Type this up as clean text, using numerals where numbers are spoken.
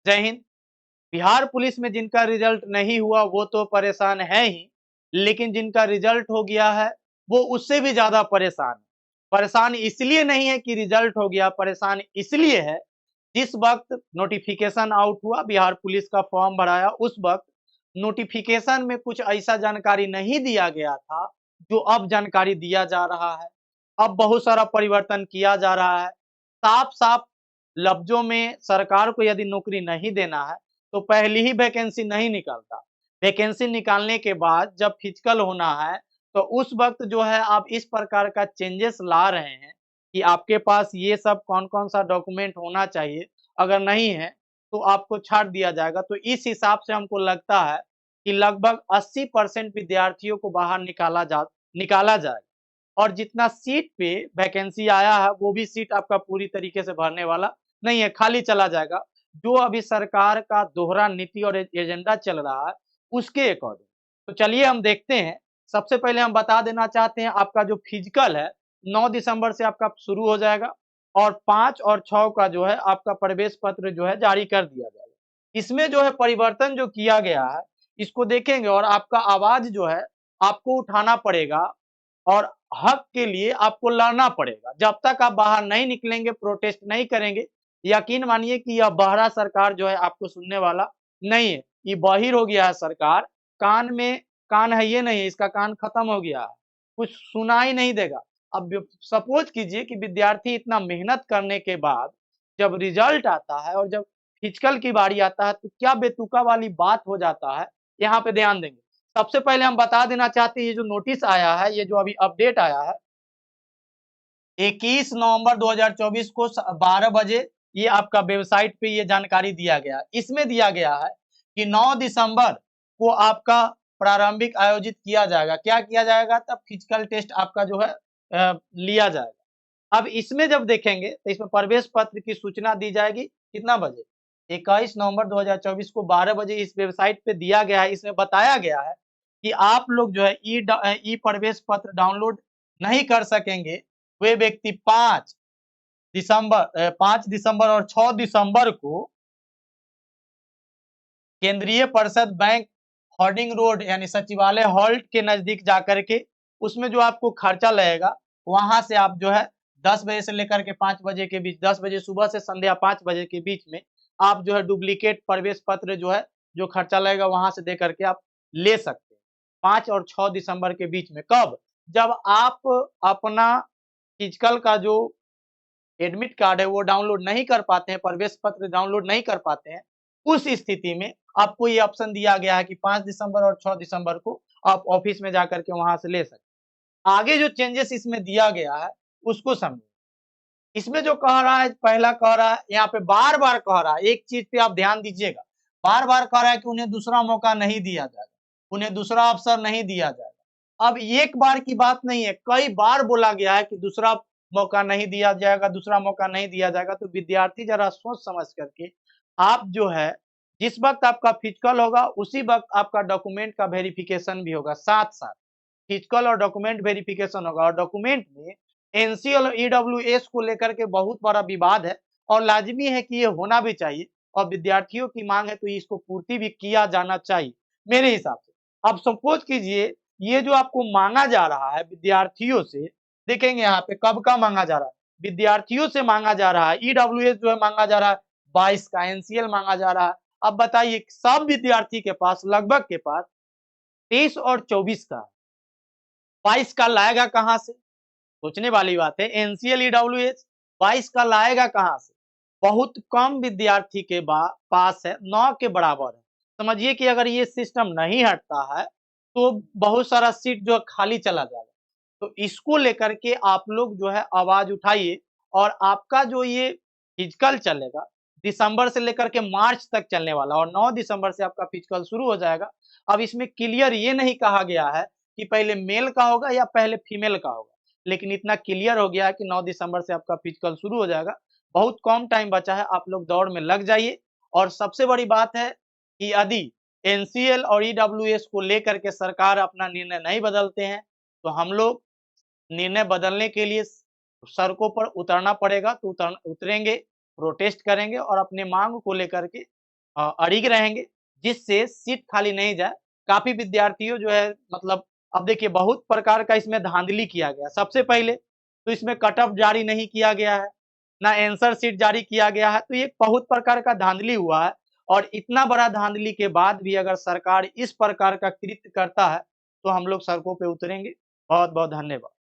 जय हिंद। बिहार पुलिस में जिनका रिजल्ट नहीं हुआ वो तो परेशान है ही, लेकिन जिनका रिजल्ट हो गया है वो उससे भी ज्यादा परेशान है। परेशान इसलिए नहीं है कि रिजल्ट हो गया, परेशान इसलिए है जिस वक्त नोटिफिकेशन आउट हुआ, बिहार पुलिस का फॉर्म भराया, उस वक्त नोटिफिकेशन में कुछ ऐसा जानकारी नहीं दिया गया था जो अब जानकारी दिया जा रहा है। अब बहुत सारा परिवर्तन किया जा रहा है। साफ साफ लफ्जों में सरकार को यदि नौकरी नहीं देना है तो पहली ही वैकेंसी नहीं निकालता। वैकेंसी निकालने के बाद जब फिजिकल होना है तो उस वक्त जो है आप इस प्रकार का चेंजेस ला रहे हैं कि आपके पास ये सब कौन-कौन सा डॉक्यूमेंट होना चाहिए, अगर नहीं है तो आपको छाट दिया जाएगा। तो इस हिसाब से हमको लगता है कि लगभग 80% विद्यार्थियों को बाहर निकाला जाएगा और जितना सीट पे वैकेंसी आया है वो भी सीट आपका पूरी तरीके से भरने वाला नहीं है, खाली चला जाएगा। जो अभी सरकार का दोहरा नीति और एजेंडा चल रहा है उसके अकॉर्डिंग। तो चलिए हम देखते हैं। सबसे पहले हम बता देना चाहते हैं आपका जो फिजिकल है 9 दिसंबर से आपका शुरू हो जाएगा और 5 और 6 का जो है आपका प्रवेश पत्र जो है जारी कर दिया जाएगा। इसमें जो है परिवर्तन जो किया गया है इसको देखेंगे और आपका आवाज जो है आपको उठाना पड़ेगा और हक के लिए आपको लड़ना पड़ेगा। जब तक आप बाहर नहीं निकलेंगे, प्रोटेस्ट नहीं करेंगे, यकीन मानिए कि यह बहरा सरकार जो है आपको सुनने वाला नहीं है। ये बहिर हो गया है सरकार, कान में कान है ये नहीं है, इसका कान खत्म हो गया है, कुछ सुनाई नहीं देगा। अब सपोज कीजिए कि विद्यार्थी इतना मेहनत करने के बाद जब रिजल्ट आता है और जब फिजिकल की बारी आता है तो क्या बेतुका वाली बात हो जाता है, यहाँ पे ध्यान देंगे। सबसे पहले हम बता देना चाहते हैं ये जो नोटिस आया है, ये जो अभी अपडेट आया है 21 नवंबर 2024 को 12 बजे ये आपका वेबसाइट पे ये जानकारी दिया गया। इसमें दिया गया है कि 9 दिसंबर को आपका प्रारंभिक आयोजित किया जाएगा। क्या किया जाएगा? तब फिजिकल टेस्ट आपका जो है लिया जाएगा। अब इसमें जब देखेंगे तो इसमें प्रवेश पत्र की सूचना दी जाएगी कितना बजे? 21 नवंबर 2024 को 12 बजे इस वेबसाइट पे दिया गया है। इसमें बताया गया है कि आप लोग जो है ई प्रवेश पत्र डाउनलोड नहीं कर सकेंगे। वे व्यक्ति 5 दिसंबर और 6 दिसंबर को केंद्रीय परिषद बैंक होर्डिंग रोड यानी सचिवालय हॉल्ट के नजदीक जाकर के उसमें जो आपको खर्चा लगेगा वहां से आप जो है 10 बजे से लेकर के 5 बजे के बीच, 10 बजे सुबह से संध्या 5 बजे के बीच में आप जो है डुप्लीकेट प्रवेश पत्र जो है जो खर्चा लगेगा वहां से दे करके आप ले सकते हैं 5 और 6 दिसंबर के बीच में। कब? जब आप अपना फिजिकल का जो एडमिट कार्ड है वो डाउनलोड नहीं कर पाते हैं, प्रवेश पत्र डाउनलोड नहीं कर पाते हैं, उस स्थिति में आपको ये ऑप्शन दिया गया है कि 5 दिसंबर और 6 दिसंबर को आप ऑफिस में जाकर के वहां से ले सकते हैं। आगे जो चेंजेस इसमें दिया गया है उसको समझिए। इसमें जो कह रहा है, पहला कह रहा है, यहाँ पे बार बार कह रहा है, एक चीज पे आप ध्यान दीजिएगा, बार बार कह रहा है कि उन्हें दूसरा मौका नहीं दिया जाएगा, उन्हें दूसरा अवसर नहीं दिया जाएगा। अब एक बार की बात नहीं है, कई बार बोला गया है कि दूसरा मौका नहीं दिया जाएगा, दूसरा मौका नहीं दिया जाएगा। तो विद्यार्थी जरा सोच समझ करके आप जो है जिस वक्त आपका फिजिकल होगा उसी वक्त आपका डॉक्यूमेंट का वेरिफिकेशन भी होगा, साथ साथ फिजिकल और डॉक्यूमेंट वेरिफिकेशन होगा। और डॉक्यूमेंट में एनसीएल और ईडब्ल्यूएस को लेकर के बहुत बड़ा विवाद है और लाजमी है कि ये होना भी चाहिए और विद्यार्थियों की मांग है तो इसको पूर्ति भी किया जाना चाहिए मेरे हिसाब से। अब सपोज कीजिए ये जो आपको मांगा जा रहा है विद्यार्थियों से, देखेंगे यहाँ पे कब का मांगा जा रहा है, विद्यार्थियों से मांगा जा रहा है। ईडब्ल्यूएस जो है मांगा जा रहा है 22 का, एनसीएल मांगा जा रहा है। अब बताइए सब विद्यार्थी के पास लगभग के पास 23 और 24 का, 22 का लाएगा कहां से? सोचने वाली बात है। एनसीएल ईडब्ल्यूएस 22 का लाएगा कहां से? बहुत कम विद्यार्थी के पास है, 9 के बराबर है। समझिए कि अगर ये सिस्टम नहीं हटता है तो बहुत सारा सीट जो है खाली चला जाएगा। तो इसको लेकर के आप लोग जो है आवाज उठाइए और आपका जो ये फिजिकल चलेगा दिसंबर से लेकर के मार्च तक चलने वाला और 9 दिसंबर से आपका फिजिकल शुरू हो जाएगा। अब इसमें क्लियर ये नहीं कहा गया है कि पहले मेल का होगा या पहले फीमेल का होगा, लेकिन इतना क्लियर हो गया है कि 9 दिसंबर से आपका फिजिकल शुरू हो जाएगा। बहुत कम टाइम बचा है, आप लोग दौड़ में लग जाइए। और सबसे बड़ी बात है कि यदि एनसीएल और ईडब्ल्यूएस को लेकर के सरकार अपना निर्णय नहीं बदलते हैं तो हम लोग निर्णय बदलने के लिए सड़कों पर उतरना पड़ेगा। तो उतरेंगे, प्रोटेस्ट करेंगे और अपने मांग को लेकर के अड़िग रहेंगे, जिससे सीट खाली नहीं जाए। काफ़ी विद्यार्थियों जो है मतलब अब देखिए बहुत प्रकार का इसमें धांधली किया गया। सबसे पहले तो इसमें कट ऑफ जारी नहीं किया गया है, ना आंसर शीट जारी किया गया है, तो ये बहुत प्रकार का धांधली हुआ है। और इतना बड़ा धांधली के बाद भी अगर सरकार इस प्रकार का कृत्य करता है, तो हम लोग सड़कों पे उतरेंगे। बहुत-बहुत धन्यवाद।